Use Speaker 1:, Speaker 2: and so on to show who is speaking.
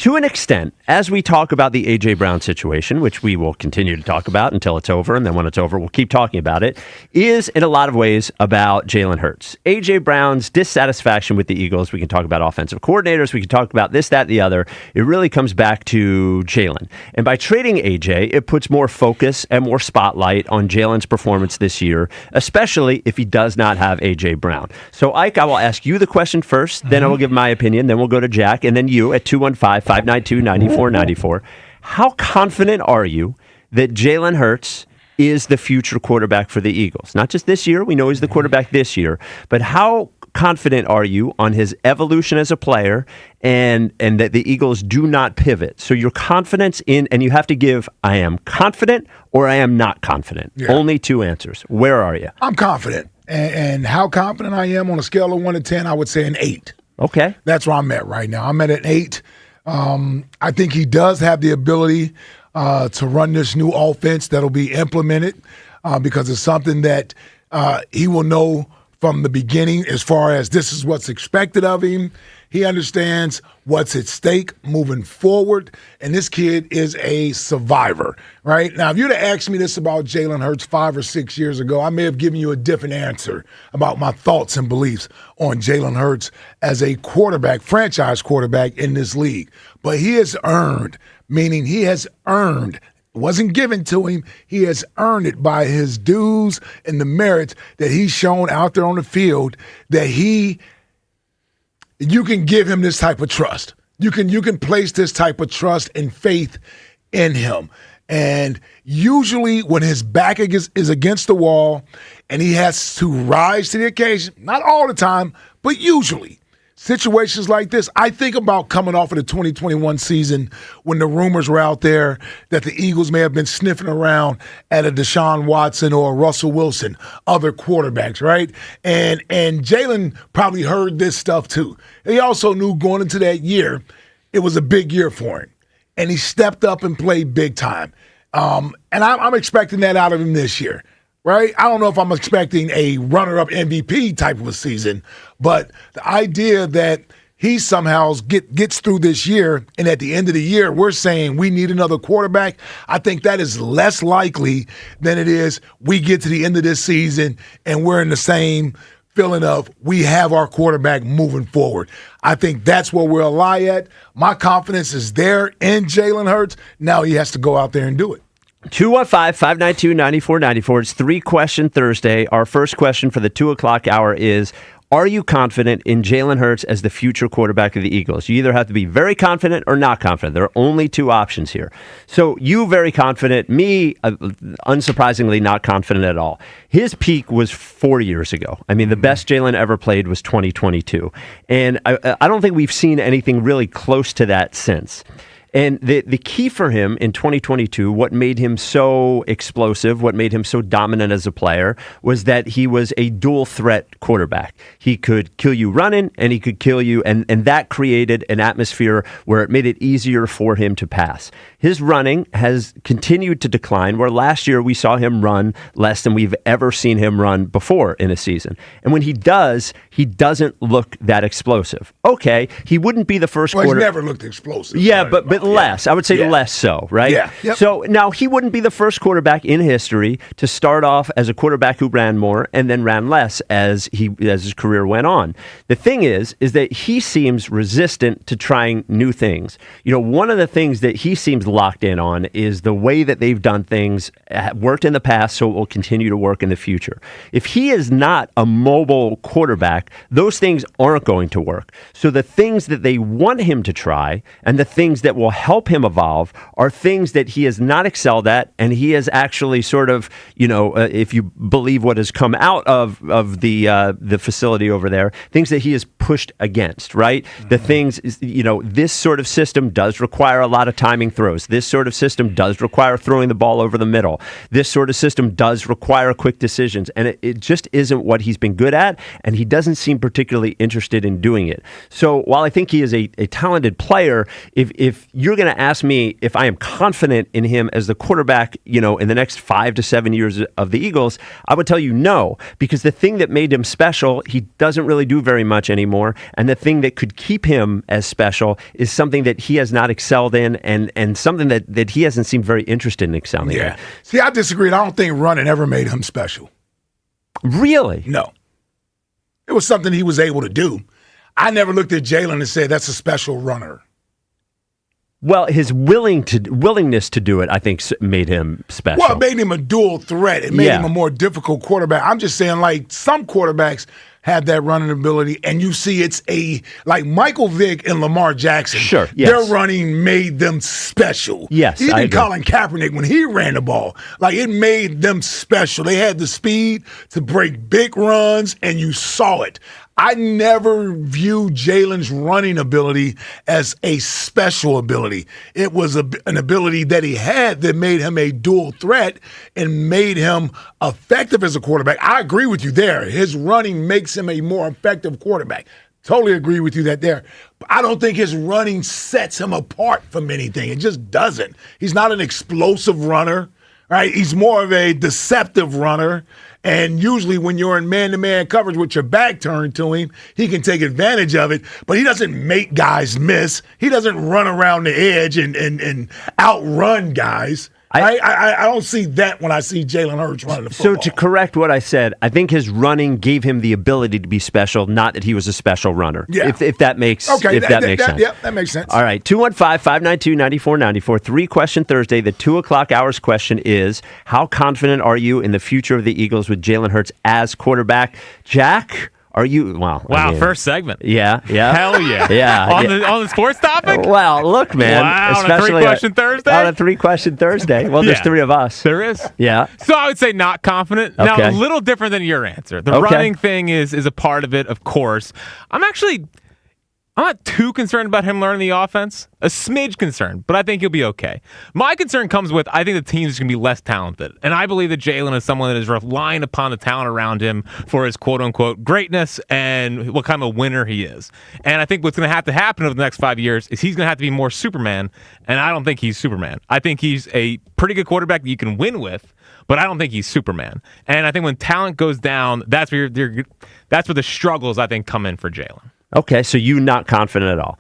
Speaker 1: to an extent, as we talk about the A.J. Brown situation, which we will continue to talk about until it's over, and then when it's over, we'll keep talking about it, is in a lot of ways about Jalen Hurts. A.J. Brown's dissatisfaction with the Eagles, we can talk about offensive coordinators, we can talk about this, that, the other. It really comes back to Jalen. And by trading A.J., it puts more focus and more spotlight on Jalen's performance this year, especially if he does not have A.J. Brown. So, Ike, I will ask you the question first, then I will give my opinion, then we'll go to Jack, and then you at 215-592-9494. How confident are you that Jalen Hurts is the future quarterback for the Eagles? Not just this year, we know he's the quarterback this year, but how confident are you on his evolution as a player and that the Eagles do not pivot? So your confidence in, and you have to give, I am confident or I am not confident. Yeah. Only two answers. Where are you?
Speaker 2: I'm confident. And how confident I am on a scale of 1 to 10, I would say an 8.
Speaker 1: Okay.
Speaker 2: That's where I'm at right now. I'm at an 8. I think he does have the ability to run this new offense that'll be implemented because it's something that he will know from the beginning as far as this is what's expected of him. He understands what's at stake moving forward, and this kid is a survivor, right? Now, if you'd have asked me this about Jalen Hurts 5 or 6 years ago, I may have given you a different answer about my thoughts and beliefs on Jalen Hurts as a quarterback, franchise quarterback in this league. But he has earned, meaning he has earned, it wasn't given to him, he has earned it by his dues and the merits that he's shown out there on the field, that you can give him this type of trust. You can place this type of trust and faith in him. And usually when his back is against the wall and he has to rise to the occasion, not all the time, but usually, situations like this, I think about coming off of the 2021 season when the rumors were out there that the Eagles may have been sniffing around at a Deshaun Watson or a Russell Wilson, other quarterbacks, right? And Jalen probably heard this stuff too. He also knew going into that year, it was a big year for him. And he stepped up and played big time. And I'm expecting that out of him this year. Right? I don't know if I'm expecting a runner-up MVP type of a season, but the idea that he somehow gets through this year, and at the end of the year, we're saying we need another quarterback, I think that is less likely than it is we get to the end of this season and we're in the same feeling of we have our quarterback moving forward. I think that's where we'll lie at. My confidence is there in Jalen Hurts. Now he has to go out there and do it.
Speaker 1: 215-592-9494. It's 3-question Thursday. Our first question for the 2 o'clock hour is, are you confident in Jalen Hurts as the future quarterback of the Eagles? You either have to be very confident or not confident. There are only two options here. So you very confident, me unsurprisingly not confident at all. His peak was 4 years ago. I mean, the best Jalen ever played was 2022. And I don't think we've seen anything really close to that since. And the key for him in 2022, what made him so explosive, what made him so dominant as a player, was that he was a dual threat quarterback. He could kill you running and he could kill you, and that created an atmosphere where it made it easier for him to pass. His running has continued to decline, where last year we saw him run less than we've ever seen him run before in a season. And when he does, he doesn't look that explosive. Okay, he wouldn't be the first quarterback.
Speaker 2: He's never looked explosive.
Speaker 1: Yeah, but less. I would say less so, right?
Speaker 2: Yeah. Yep.
Speaker 1: So now he wouldn't be the first quarterback in history to start off as a quarterback who ran more and then ran less as his career went on. The thing is that he seems resistant to trying new things. You know, one of the things that he seems locked in on is the way that they've done things worked in the past, so it will continue to work in the future. If he is not a mobile quarterback, those things aren't going to work. So the things that they want him to try and the things that will help him evolve are things that he has not excelled at, and he has actually sort of, if you believe what has come out of the facility over there, things that he has pushed against, right? Mm-hmm. The things, this sort of system does require a lot of timing throws. This sort of system does require throwing the ball over the middle. This sort of system does require quick decisions, and it just isn't what he's been good at, and he doesn't seem particularly interested in doing it. So while I think he is a talented player, if you're going to ask me if I am confident in him as the quarterback, in the next 5 to 7 years of the Eagles. I would tell you no, because the thing that made him special, he doesn't really do very much anymore. And the thing that could keep him as special is something that he has not excelled in, and something that he hasn't seemed very interested in excelling in.
Speaker 2: See, I disagree. I don't think running ever made him special.
Speaker 1: Really?
Speaker 2: No. It was something he was able to do. I never looked at Jalen and said, that's a special runner.
Speaker 1: Well, his willingness to do it, I think, made him special.
Speaker 2: Well, it made him a dual threat. It made him a more difficult quarterback. I'm just saying, like, some quarterbacks have that running ability, and you see it's like Michael Vick and Lamar Jackson.
Speaker 1: Sure, yes.
Speaker 2: Their running made them special.
Speaker 1: Yes,
Speaker 2: even Colin Kaepernick, when he ran the ball, like, it made them special. They had the speed to break big runs, and you saw it. I never viewed Jalen's running ability as a special ability. It was an ability that he had that made him a dual threat and made him effective as a quarterback. I agree with you there. His running makes him a more effective quarterback. Totally agree with you there. But I don't think his running sets him apart from anything. It just doesn't. He's not an explosive runner, right? He's more of a deceptive runner. And usually when you're in man-to-man coverage with your back turned to him, he can take advantage of it. But he doesn't make guys miss. He doesn't run around the edge and outrun guys. I don't see that when I see Jalen Hurts running the football.
Speaker 1: So to correct what I said, I think his running gave him the ability to be special, not that he was a special runner.
Speaker 2: Yeah.
Speaker 1: If that makes sense.
Speaker 2: Yeah, that makes sense.
Speaker 1: All right, 215-592-9494, 3-question Thursday. The 2 o'clock hours question is, how confident are you in the future of the Eagles with Jalen Hurts as quarterback? Jack? Are you? Wow,
Speaker 3: first segment.
Speaker 1: Yeah.
Speaker 3: Hell yeah.
Speaker 1: Yeah.
Speaker 3: On the sports topic?
Speaker 1: Well, look, man.
Speaker 3: Wow,
Speaker 1: especially
Speaker 3: on a 3-question Thursday?
Speaker 1: On a 3-question Thursday. Well, there's 3 of us.
Speaker 3: There is.
Speaker 1: Yeah.
Speaker 3: So I would say not confident.
Speaker 1: Okay.
Speaker 3: Now, a little different than your answer. The running thing is a part of it, of course. I'm not too concerned about him learning the offense. A smidge concerned, but I think he'll be okay. My concern comes with, I think the team's going to be less talented. And I believe that Jalen is someone that is relying upon the talent around him for his quote-unquote greatness and what kind of winner he is. And I think what's going to have to happen over the next 5 years is he's going to have to be more Superman, and I don't think he's Superman. I think he's a pretty good quarterback that you can win with, but I don't think he's Superman. And I think when talent goes down, that's where the struggles, I think, come in for Jalen.
Speaker 1: Okay, so you're not confident at all.